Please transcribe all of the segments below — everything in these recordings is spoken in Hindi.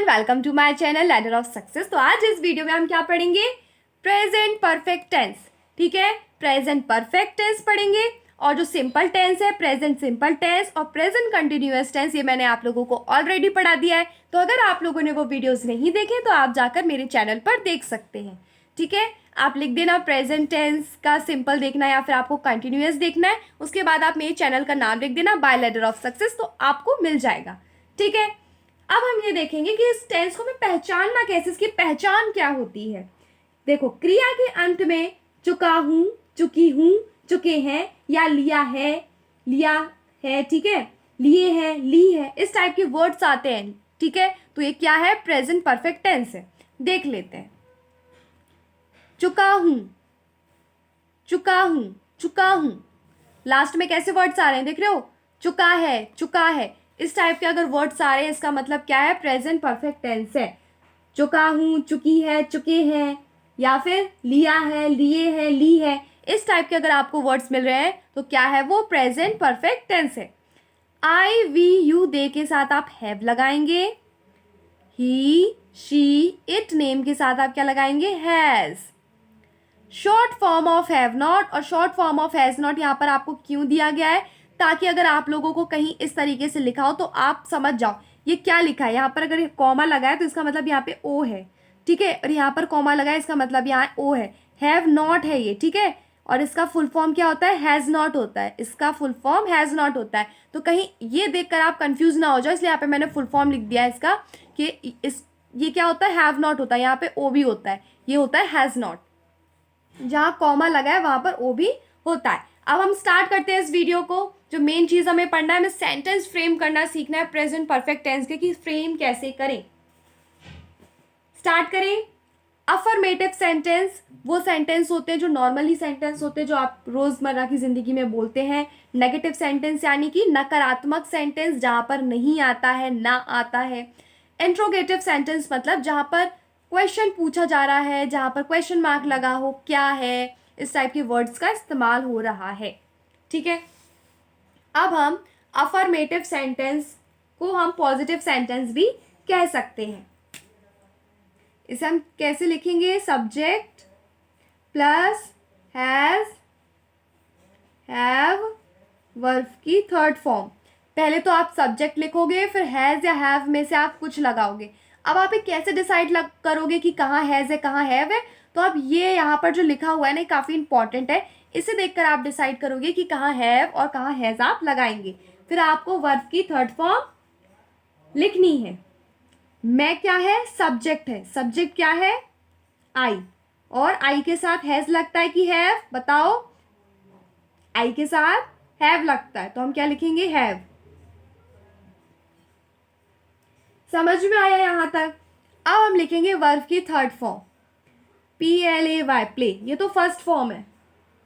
Welcome to my channel ladder of success. तो आज इस वीडियो में हम क्या पढ़ेंगे? Present perfect tense. ठीक है, प्रेजेंट परफेक्ट टेंस पढ़ेंगे और जो सिंपल टेंस है प्रेजेंट सिंपल टेंस और प्रेजेंट कंटिन्यूअस टेंस, ये मैंने आप लोगों को ऑलरेडी पढ़ा दिया है। तो अगर आप लोगों ने वो वीडियोस नहीं देखे तो आप जाकर मेरे चैनल पर देख सकते हैं। ठीक है, आप लिख देना प्रेजेंट टेंस का सिंपल देखना है या फिर आपको कंटिन्यूअस देखना है, उसके बाद आप मेरे चैनल का नाम लिख देना बाय लैडर ऑफ सक्सेस, तो आपको मिल जाएगा। ठीक है, अब हम ये देखेंगे कि इस टेंस को मैं पहचानना कैसे, इसकी पहचान क्या होती है। देखो, क्रिया के अंत में चुका हूं, चुकी हूं, चुके हैं या लिया है, ठीक है, लिए हैं, ली है, इस टाइप के वर्ड्स आते हैं। ठीक है, तो ये क्या है? प्रेजेंट परफेक्ट टेंस है। देख लेते हैं। चुका हूं, चुका हूं, चुका हूं, लास्ट में कैसे वर्ड्स आ रहे हैं देख रहे हो? चुका है, चुका है, इस टाइप के अगर वर्ड्स आ रहे हैं इसका मतलब क्या है? प्रेजेंट परफेक्ट टेंस है। चुका हूं, चुकी है, चुके हैं, या फिर लिया है, लिए है, ली है, इस टाइप के अगर आपको वर्ड्स मिल रहे हैं तो क्या है वो? प्रेजेंट परफेक्ट टेंस है। आई वी यू दे के साथ आप हैव लगाएंगे। ही शी इट नेम के साथ आप क्या लगाएंगे? Has. Short form of have not और short form of has not यहाँ पर आपको क्यों दिया गया है? ताकि अगर आप लोगों को कहीं इस तरीके से लिखा हो तो आप समझ जाओ ये क्या लिखा है। यहाँ पर अगर कॉमा लगा है तो इसका मतलब यहाँ पे ओ है। ठीक है, और यहाँ पर कॉमा लगा है इसका मतलब यहाँ ओ है। हैव नॉट है ये। ठीक है, और इसका फुल फॉर्म क्या होता है? हैज़ नॉट होता है। इसका फुल फॉर्म हैज़ नॉट होता है। तो कहीं ये देखकर आप कंफ्यूज ना हो जाओ, इसलिए यहाँ पे मैंने फुल फॉर्म लिख दिया है इसका कि ये क्या होता है? हैव नॉट होता है, यहाँ पे ओ भी होता है, ये होता है हैज़ नॉट। जहाँ कॉमा लगा है वहां पर ओ भी होता है। अब हम स्टार्ट करते हैं इस वीडियो को। जो मेन चीज हमें पढ़ना है, हमें सेंटेंस फ्रेम करना सीखना है प्रेजेंट परफेक्ट टेंस के, कि फ्रेम कैसे करें। स्टार्ट करें। अफर्मेटिव सेंटेंस वो सेंटेंस होते हैं जो नॉर्मली सेंटेंस होते हैं जो आप रोजमर्रा की जिंदगी में बोलते हैं। नेगेटिव सेंटेंस यानी कि नकारात्मक सेंटेंस जहां पर नहीं आता है, ना आता है। इंट्रोगेटिव सेंटेंस मतलब जहां पर क्वेश्चन पूछा जा रहा है, जहां पर क्वेश्चन मार्क लगा हो, क्या है, इस टाइप के वर्ड्स का इस्तेमाल हो रहा है। ठीक है, अब हम अफर्मेटिव सेंटेंस को हम पॉजिटिव सेंटेंस भी कह सकते हैं। इसे हम कैसे लिखेंगे? Subject plus has have verb की थर्ड फॉर्म। पहले तो आप सब्जेक्ट लिखोगे, फिर हैज या हैव में से आप कुछ लगाओगे। अब आप ये कैसे डिसाइड करोगे कि कहाँ हैज है कहाँ हैव है? तो अब ये यहाँ पर जो लिखा हुआ है ना, काफ़ी इंपॉर्टेंट है। इसे देखकर आप डिसाइड करोगे कि कहाँ हैव और कहाँ हैज आप लगाएंगे। फिर आपको वर्ब की थर्ड फॉर्म लिखनी है। मैं क्या है? सब्जेक्ट है। सब्जेक्ट क्या है? आई। और आई के साथ हैज लगता है कि हैव? बताओ। आई के साथ हैव लगता है तो हम क्या लिखेंगे? हैव। समझ में आया यहां तक? अब हम लिखेंगे वर्ब की थर्ड फॉर्म। PLAY, play. ये तो फर्स्ट फॉर्म है।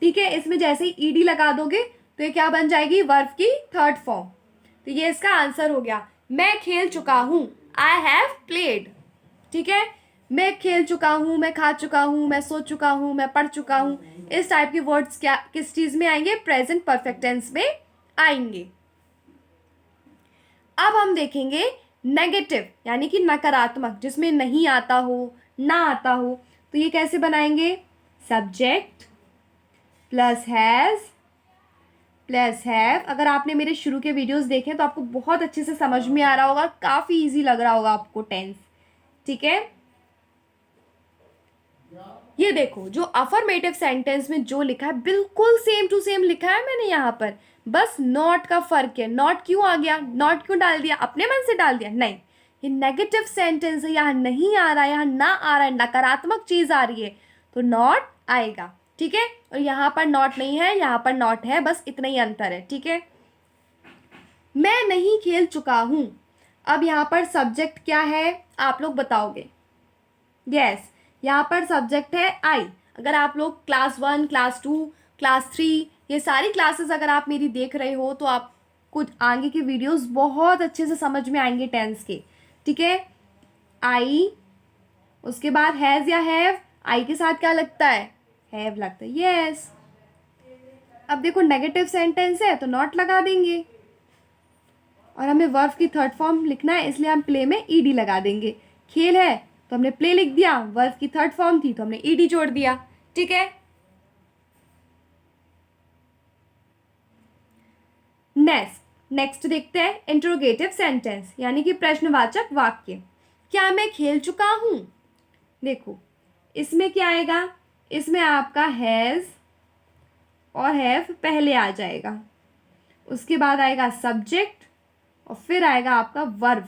ठीक है, इसमें जैसे ही ईडी लगा दोगे तो ये क्या बन जाएगी? वर्ब की थर्ड फॉर्म। तो ये इसका आंसर हो गया। मैं खेल चुका हूं, आई हैव प्लेड। ठीक है, मैं खेल चुका हूं, मैं खा चुका हूं, मैं सो चुका हूं, मैं पढ़ चुका हूं, इस टाइप के वर्ड्स क्या किस चीज में आएंगे? प्रेजेंट परफेक्ट टेंस में आएंगे। अब हम देखेंगे नेगेटिव यानी कि नकारात्मक, जिसमें नहीं आता हो, ना आता हो, तो ये कैसे बनाएंगे? Subject plus has plus have. अगर आपने मेरे शुरू के वीडियोस देखे तो आपको बहुत अच्छे से समझ में आ रहा होगा, काफ़ी इजी लग रहा होगा आपको टेंस। ठीक है, ये देखो जो अफर्मेटिव सेंटेंस में जो लिखा है बिल्कुल सेम टू सेम लिखा है मैंने यहाँ पर, बस नॉट का फर्क है। नॉट क्यों आ गया? नॉट क्यों डाल दिया? अपने मन से डाल दिया? नहीं, ये नेगेटिव सेंटेंस है, यहाँ नहीं आ रहा है, यहाँ ना आ रहा है, नकारात्मक चीज आ रही है तो नॉट आएगा। ठीक है, और यहाँ पर नॉट नहीं है, यहाँ पर नॉट है, बस इतना ही अंतर है। ठीक है, मैं नहीं खेल चुका हूं। अब यहाँ पर सब्जेक्ट क्या है आप लोग बताओगे? यस, यहाँ पर सब्जेक्ट है आई। अगर आप लोग क्लास 1, क्लास 2, क्लास 3 ये सारी क्लासेस अगर आप मेरी देख रहे हो तो आप कुछ आगे के वीडियोस बहुत अच्छे से समझ में आएंगे टेंस के। ठीक है, आई, उसके बाद हैज़ या हैव, आई के साथ क्या लगता है? हैव लगता है। यस, अब देखो नेगेटिव सेंटेंस है तो नॉट लगा देंगे और हमें वर्ब की थर्ड फॉर्म लिखना है, इसलिए हम प्ले में ईडी लगा देंगे। खेल है तो हमने प्ले लिख दिया, वर्ब की थर्ड फॉर्म थी तो हमने ईडी जोड़ दिया। ठीक है, नेक्स्ट देखते हैं इंट्रोगेटिव सेंटेंस यानी कि प्रश्नवाचक वाक्य। क्या मैं खेल चुका हूं? देखो इसमें क्या आएगा, इसमें आपका हैज़ और हैव पहले आ जाएगा, उसके बाद आएगा सब्जेक्ट और फिर आएगा आपका वर्ब।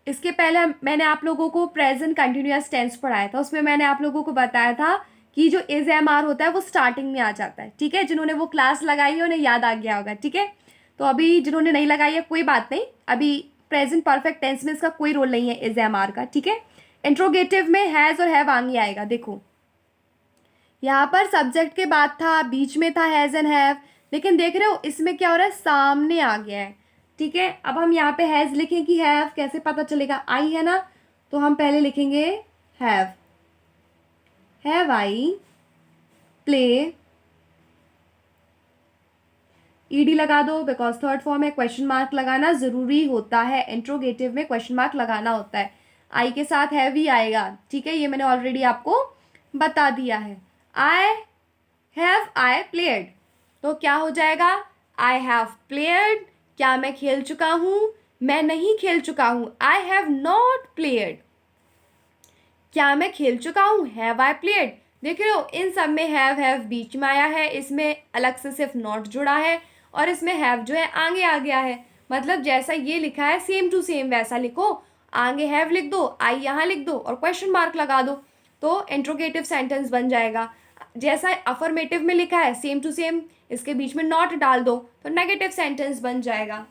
इसके पहले मैंने आप लोगों को प्रेजेंट कंटिन्यूअस टेंस पढ़ाया था, उसमें मैंने आप लोगों को बताया था कि जो इज एम आर होता है वो स्टार्टिंग में आ जाता है। ठीक है, जिन्होंने वो क्लास लगाई है उन्हें याद आ गया होगा। ठीक है, तो अभी जिन्होंने नहीं लगाई है कोई बात नहीं, अभी प्रेजेंट परफेक्ट टेंस में इसका कोई रोल नहीं है इज एम आर का। ठीक है, इंट्रोगेटिव में हैज़ और हैव आगे आएगा। देखो यहाँ पर सब्जेक्ट के बाद था, बीच में था हैज़ एंड हैव, लेकिन देख रहे हो इसमें क्या हो रहा है, सामने आ गया है। ठीक है, अब हम यहाँ पे हैज़ लिखें कि हैव, कैसे पता चलेगा, आई है ना, तो हम पहले लिखेंगे हैव आई प्ले, ईडी लगा दो बिकॉज थर्ड फॉर्म में क्वेश्चन मार्क लगाना ज़रूरी होता है, इंट्रोगेटिव में क्वेश्चन मार्क लगाना होता है, आई के साथ हैव ही आएगा। ठीक है, ये मैंने ऑलरेडी आपको बता दिया है। आई प्लेड, तो क्या हो जाएगा, आई हैव प्लेड। क्या मैं खेल चुका हूँ? मैं नहीं खेल चुका हूँ, आई हैव नॉट प्लेड। क्या मैं खेल चुका हूँ? Have I played. देख रहे हो इन सब में हैव बीच में आया है, इसमें अलग से सिर्फ नॉट जुड़ा है और इसमें हैव जो है आगे आ गया है। मतलब जैसा ये लिखा है सेम टू सेम वैसा लिखो, आगे हैव लिख दो, आई यहाँ लिख दो और क्वेश्चन मार्क लगा दो, तो इंट्रोगेटिव सेंटेंस बन जाएगा। जैसा अफर्मेटिव में लिखा है सेम टू सेम इसके बीच में नॉट डाल दो तो नेगेटिव सेंटेंस बन जाएगा।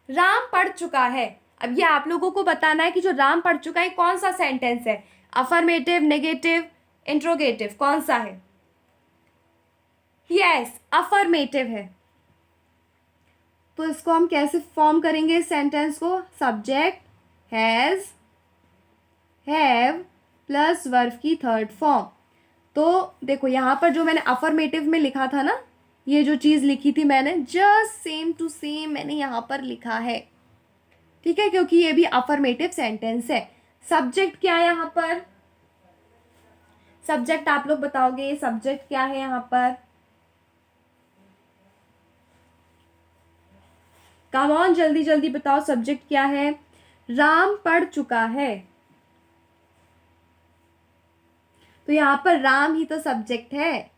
राम पढ़ चुका है, अब ये आप लोगों को बताना है कि जो राम पढ़ चुका है कौन सा सेंटेंस है, अफर्मेटिव, नेगेटिव, इंट्रोगेटिव, कौन सा है? यस, अफर्मेटिव है। तो इसको हम कैसे फॉर्म करेंगे सेंटेंस को, subject has have plus verb की थर्ड फॉर्म। तो देखो यहाँ पर जो मैंने अफर्मेटिव में लिखा था ना, ये जो चीज़ लिखी थी मैंने जस्ट सेम टू सेम मैंने यहाँ पर लिखा है। ठीक है, क्योंकि ये भी अफर्मेटिव सेंटेंस है। सब्जेक्ट क्या है यहाँ पर, सब्जेक्ट आप लोग बताओगे सब्जेक्ट क्या है यहाँ पर, कम ऑन जल्दी जल्दी बताओ सब्जेक्ट क्या है। राम पढ़ चुका है, तो यहाँ पर राम ही तो सब्जेक्ट है।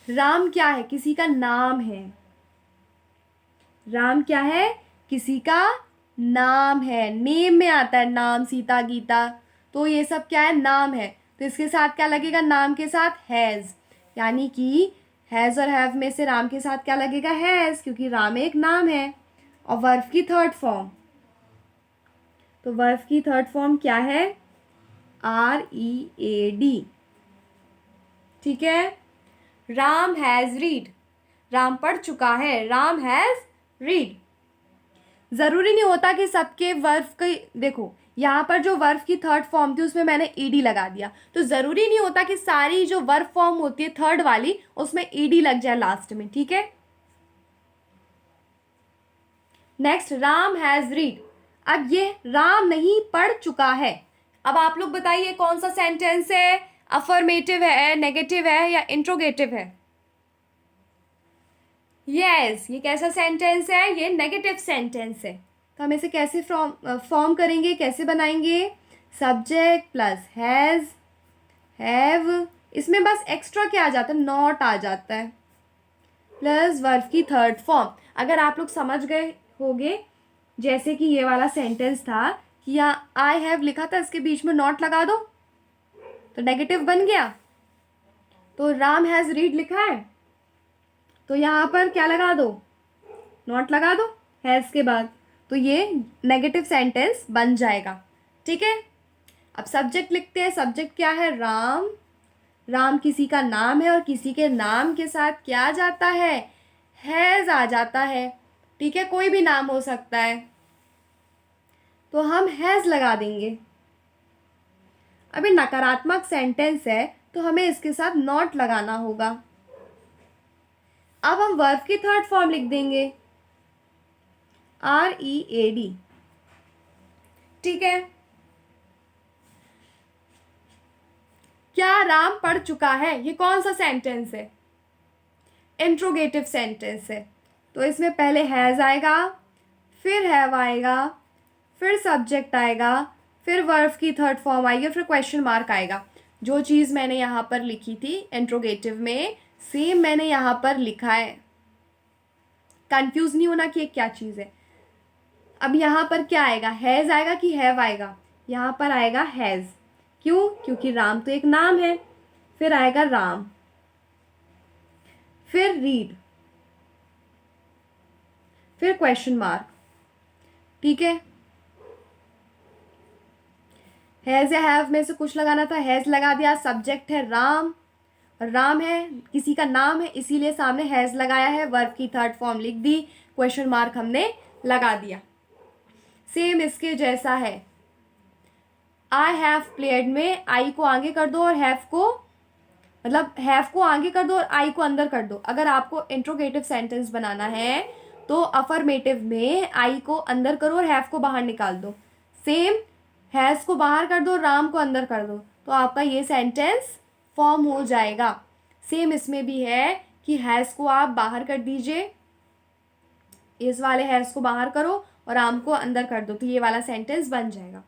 राम क्या है, किसी का नाम है। राम क्या है, किसी का नाम है, नेम में आता है नाम, सीता, गीता, तो ये सब क्या है, नाम है। तो इसके साथ क्या लगेगा, नाम के साथ हैज़, यानी कि हैज़ और हैव में से राम के साथ क्या लगेगा, हैज़, क्योंकि राम एक नाम है। और वर्ब की थर्ड फॉर्म, तो वर्ब की थर्ड फॉर्म क्या है, READ। ठीक है, राम हैज़ रीड, राम पढ़ चुका है, राम हैज़ रीड। ज़रूरी नहीं होता कि सबके वर्ब के, देखो यहाँ पर जो वर्ब की थर्ड फॉर्म थी उसमें मैंने ईडी लगा दिया, तो ज़रूरी नहीं होता कि सारी जो वर्ब फॉर्म होती है थर्ड वाली उसमें ईडी लग जाए लास्ट में। ठीक है, नेक्स्ट राम हैज़ रीड, अब ये राम नहीं पढ़ चुका है। अब आप लोग बताइए कौन सा सेंटेंस है, अफर्मेटिव है, नेगेटिव है या इंट्रोगेटिव है? यस, ये कैसा सेंटेंस है, ये नेगेटिव सेंटेंस है। तो हम इसे कैसे फॉर्म करेंगे, कैसे बनाएंगे, सब्जेक्ट प्लस हैज़ हैव, इसमें बस एक्स्ट्रा क्या आ जाता है, नॉट आ जाता है, प्लस वर्ब की थर्ड फॉर्म। अगर आप लोग समझ गए होगे, जैसे कि ये वाला सेंटेंस था कि यहाँ आई हैव लिखा था, इसके बीच में नॉट लगा दो तो नेगेटिव बन गया। तो राम हैज़ रीड लिखा है तो यहाँ पर क्या लगा दो, नॉट लगा दो हैज़ के बाद, तो ये नेगेटिव सेंटेंस बन जाएगा। ठीक है, अब सब्जेक्ट लिखते हैं, सब्जेक्ट क्या है, राम, राम किसी का नाम है और किसी के नाम के साथ क्या आ जाता है, हैज़ आ जाता है। ठीक है, कोई भी नाम हो सकता है, तो हम हैज़ लगा देंगे। अभी नकारात्मक सेंटेंस है तो हमें इसके साथ नॉट लगाना होगा। अब हम वर्ब की थर्ड फॉर्म लिख देंगे, READ, ठीक है। क्या राम पढ़ चुका है, ये कौन सा सेंटेंस है? इंट्रोगेटिव सेंटेंस है। तो इसमें पहले हैज़ आएगा, फिर हैव आएगा, फिर सब्जेक्ट आएगा, फिर वर्ब की थर्ड फॉर्म आएगी, फिर क्वेश्चन मार्क आएगा। जो चीज़ मैंने यहाँ पर लिखी थी इंट्रोगेटिव में, सेम मैंने यहाँ पर लिखा है। कंफ्यूज नहीं होना कि ये क्या चीज़ है। अब यहाँ पर क्या आएगा, हैज़ आएगा कि हैव आएगा? यहाँ पर आएगा हैज़। क्यों? क्योंकि राम तो एक नाम है। फिर आएगा राम, फिर रीड, फिर क्वेश्चन मार्क, ठीक है। हैज़ या हैव में से कुछ लगाना था, हैज़ लगा दिया। सब्जेक्ट है राम, राम है किसी का नाम है, इसीलिए सामने हैज़ लगाया है। वर्ब की थर्ड फॉर्म लिख दी, क्वेश्चन मार्क हमने लगा दिया। सेम इसके जैसा है। आई हैव प्लेड में आई को आगे कर दो और हैव को, मतलब हैव को आगे कर दो और आई को अंदर कर दो। अगर आपको इंट्रोगेटिव सेंटेंस बनाना है तो अफर्मेटिव में आई को अंदर करो और हैव को बाहर निकाल दो। सेम हैज़ को बाहर कर दो, राम को अंदर कर दो, तो आपका ये सेंटेंस फॉर्म हो जाएगा। सेम इसमें भी है कि हैज़ को आप बाहर कर दीजिए, इस वाले हैज़ को बाहर करो और राम को अंदर कर दो, तो ये वाला सेंटेंस बन जाएगा।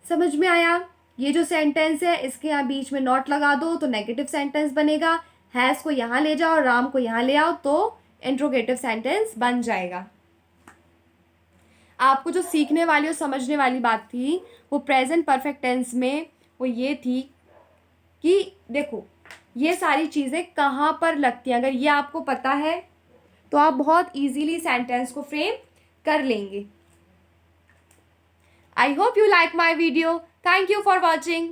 समझ में आया? ये जो सेंटेंस है इसके यहाँ बीच में नॉट लगा दो तो नेगेटिव सेंटेंस बनेगा। हैज़ को यहाँ ले जाओ और राम को यहाँ ले आओ तो इंट्रोगेटिव सेंटेंस बन जाएगा। आपको जो सीखने वाली और समझने वाली बात थी वो प्रेजेंट परफेक्ट टेंस में वो ये थी कि देखो ये सारी चीज़ें कहाँ पर लगती हैं। अगर ये आपको पता है तो आप बहुत इजीली सेंटेंस को फ्रेम कर लेंगे। I hope you like my video. Thank you for watching.